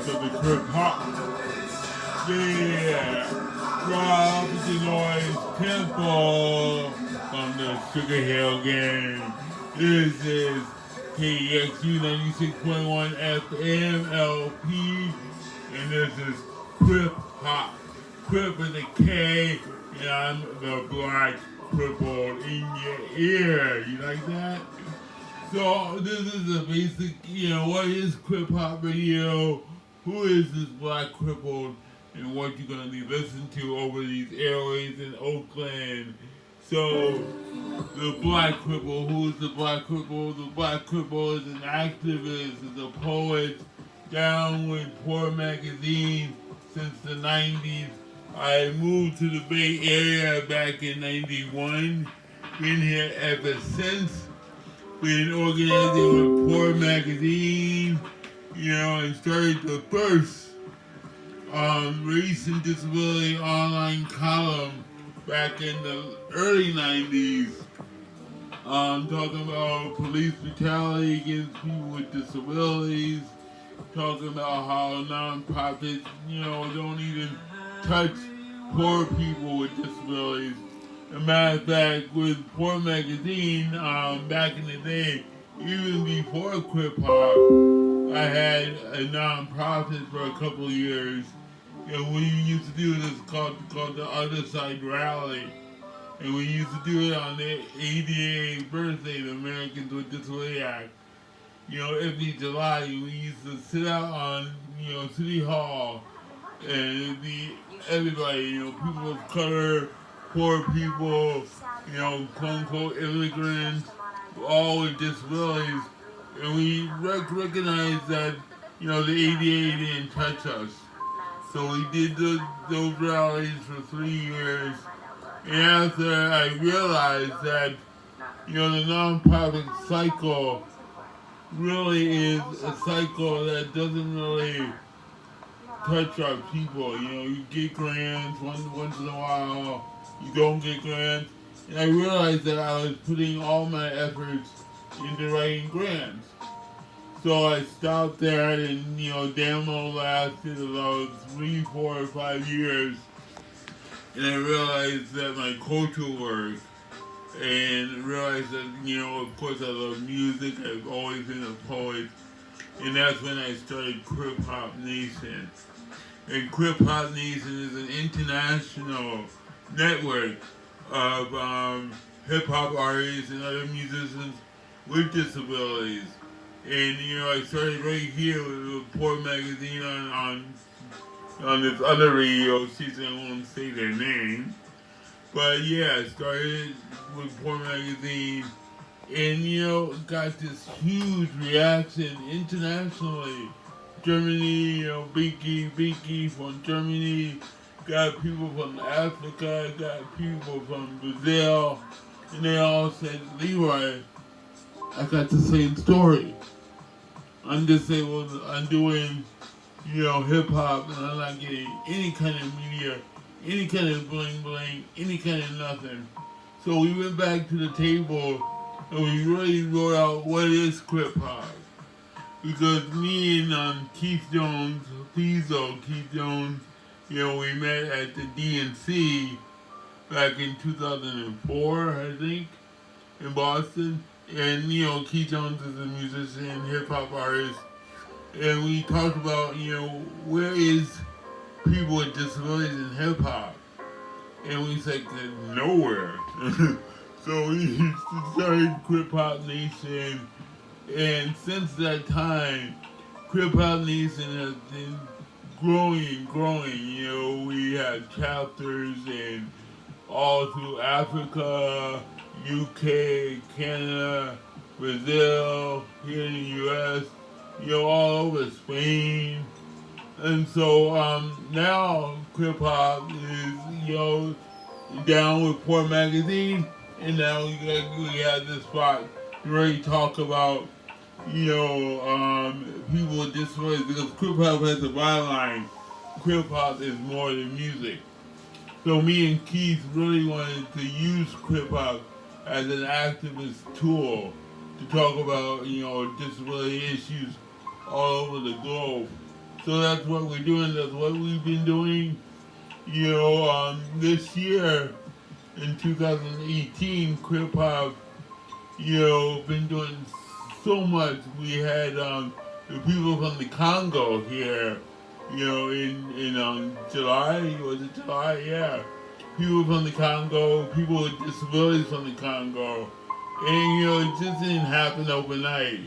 So the Krip Hop. Yeah. Rob the Noise Temple from the Sugar Hill Gang. This is KEXU 96.1 FM LP, and this is Krip Hop. Krip with a K, and I'm the black crippled in your ear. You like that? So this is a basic, what is Krip Hop Radio? Who is this black crippled? And what you're going to be listening to over these airways in Oakland. So, the Black Cripple, who is the Black Cripple? The Black Cripple is an activist, is a poet, down with Poor Magazine since the 90s. I moved to the Bay Area back in 91. Been here ever since. Been organizing with Poor Magazine, and started the first race and disability online column back in the early 90s, talking about police brutality against people with disabilities, talking about how nonprofits, don't even touch poor people with disabilities. As a matter of fact, with Poor Magazine, back in the day, even before Krip Hop, I had a nonprofit for a couple of years. And we used to do this called the Other Side Rally. And we used to do it on the 88th birthday, the Americans with Disability Act. Every July we used to sit out on, City Hall, and it'd be everybody, people of color, poor people, quote unquote immigrants, all with disabilities. And we recognized that, the ADA didn't touch us. So we did those rallies for 3 years. And after I realized that, the nonprofit cycle really is a cycle that doesn't really touch our people. You get grants once in a while, you don't get grants. And I realized that I was putting all my efforts into writing grants. So I stopped that, and demo lasted about 3, 4, 5 years, and I realized that my cultural work, and realized that of course I love music. I've always been a poet, and that's when I started Krip Hop Nation. And Krip Hop Nation is an international network of hip hop artists and other musicians with disabilities. And I started right here with Poor Magazine on this other radio station. I won't say their name, but yeah, I started with Poor Magazine, and got this huge reaction internationally. Germany, Binky from Germany, got people from Africa, got people from Brazil, and they all said, "Leroy, I got the same story. I'm disabled, I'm doing, hip hop, and I'm not getting any kind of media, any kind of bling bling, any kind of nothing." So we went back to the table and we really wrote out what is Krip Hop. Because me and Keith Jones, Keith Jones, we met at the DNC back in 2004, I think, in Boston. And, Keith Jones is a musician, hip-hop artist. And we talked about, where is people with disabilities in hip-hop? And we said, nowhere. So we started Krip Hop Nation. And since that time, Krip Hop Nation has been growing. We have chapters in all through Africa, UK, Canada, Brazil, here in the US, all over Spain. And so now Krip Hop is, down with Poor Magazine, and now we have this spot to really talk about, people with disabilities, because Krip Hop has a byline. Krip Hop is more than music. So me and Keith really wanted to use Krip Hop as an activist tool to talk about, disability issues all over the globe. So that's what we're doing. That's what we've been doing. This year in 2018, Krip Hop, been doing so much. We had the people from the Congo here, in July. Was it July? Yeah. People from the Congo, people with disabilities from the Congo. And, it just didn't happen overnight.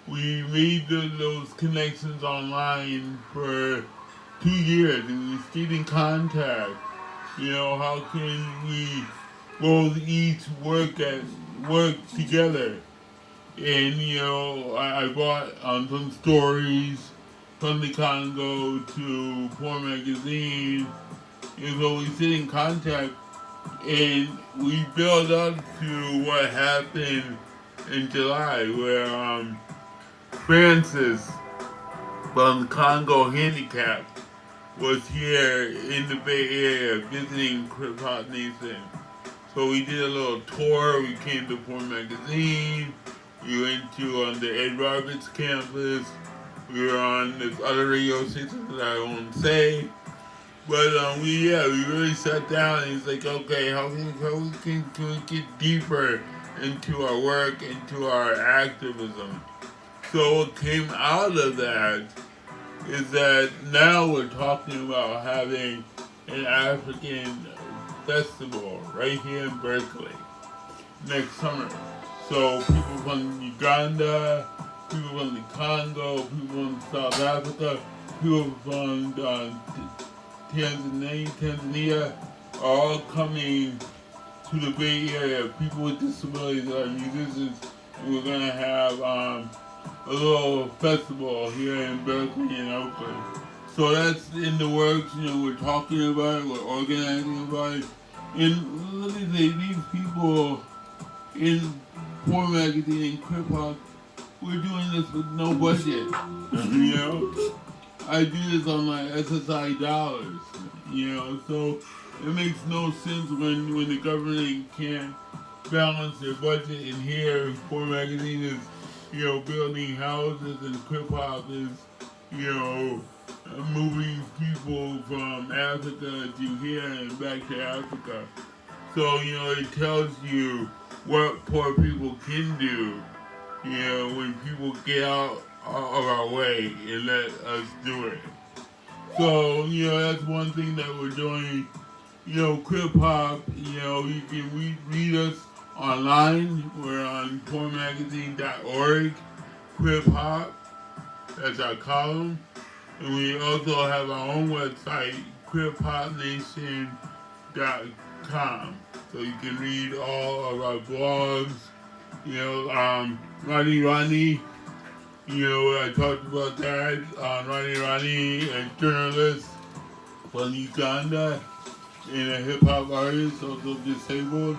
We made those connections online for 2 years, and we stayed in contact. How can we both each work together? And I brought some stories from the Congo to Poor Magazine, and so we stayed in contact, and we built up to what happened in July, where Francis from Congo Handicap was here in the Bay Area visiting Krip Hop Nation. So we did a little tour. We came to Poor Magazine. We went to the Ed Roberts campus. We were on this other radio station that I won't say. But we really sat down and it's like, okay, how can we get deeper into our work, into our activism? So what came out of that is that now we're talking about having an African festival right here in Berkeley next summer. So people from Uganda, people from the Congo, people from South Africa, people from Tanzania are all coming to the Bay Area. People with disabilities are musicians. And we're going to have a little festival here in Berkeley and Oakland. So that's in the works. We're talking about it. We're organizing about it. And let me say, these people in Poor Magazine and Krip Hop, we're doing this with no budget. I do this on my SSI dollars. So it makes no sense when the government can't balance their budget. And here, Poor Magazine is building houses, and Krip Hop is, moving people from Africa to here and back to Africa. So, it tells you what poor people can do, when people get out of our way and let us do it. So, that's one thing that we're doing. Krip Hop, you can read us online. We're on poormagazine.org, Krip Hop, that's our column. And we also have our own website, kriphopnation.com. So you can read all of our blogs. Ronnie, I talked about that. Ronnie, a journalist from Uganda and a hip hop artist, also disabled.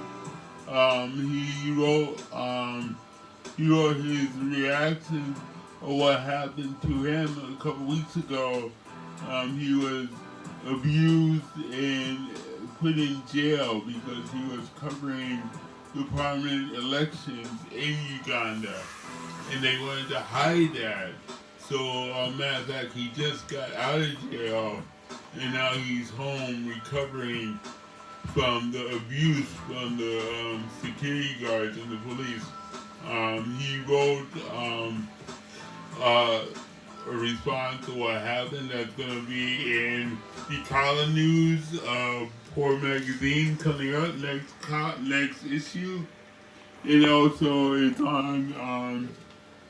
He wrote his reaction of what happened to him a couple weeks ago. He was abused and put in jail because he was covering the parliament elections in Uganda, and they wanted to hide that. So, matter of fact, he just got out of jail, and now he's home recovering from the abuse from the security guards and the police. He wrote a response to what happened that's going to be in the column news of Poor Magazine coming up next issue. And also it's on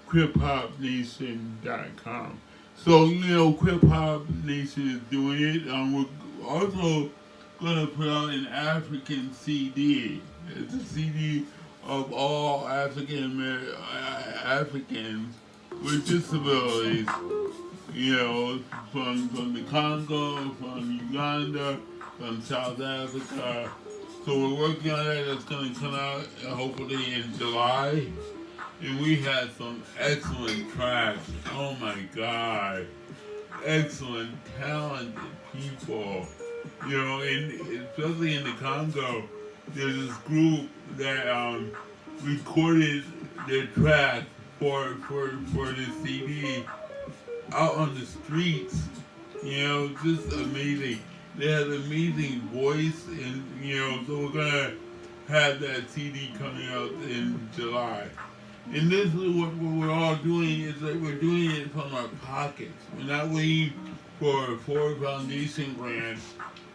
kriphopnation.com. So, Krip Hop Nation is doing it. We're also going to put out an African CD. It's a CD of all Africans with disabilities, from the Congo, from Uganda, from South Africa. So we're working on that. That's going to come out hopefully in July. And we had some excellent tracks. Oh my God. Excellent, talented people. And especially in the Congo, there's this group that recorded their track for the CD out on the streets. You know, just amazing. They have amazing voice, and so we're gonna have that CD coming out in July. And this is what we're all doing, is that we're doing it from our pockets. We're not waiting for a Ford Foundation grant.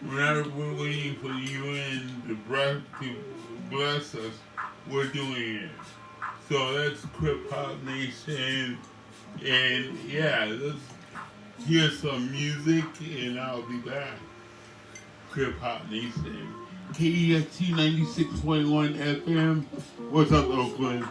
We're waiting for the UN to bless us. We're doing it. So that's Crip Hop Nation. And yeah, let's hear some music and I'll be back. Crip Hop Nation. KEXU 96.1 FM. What's up, Oakland?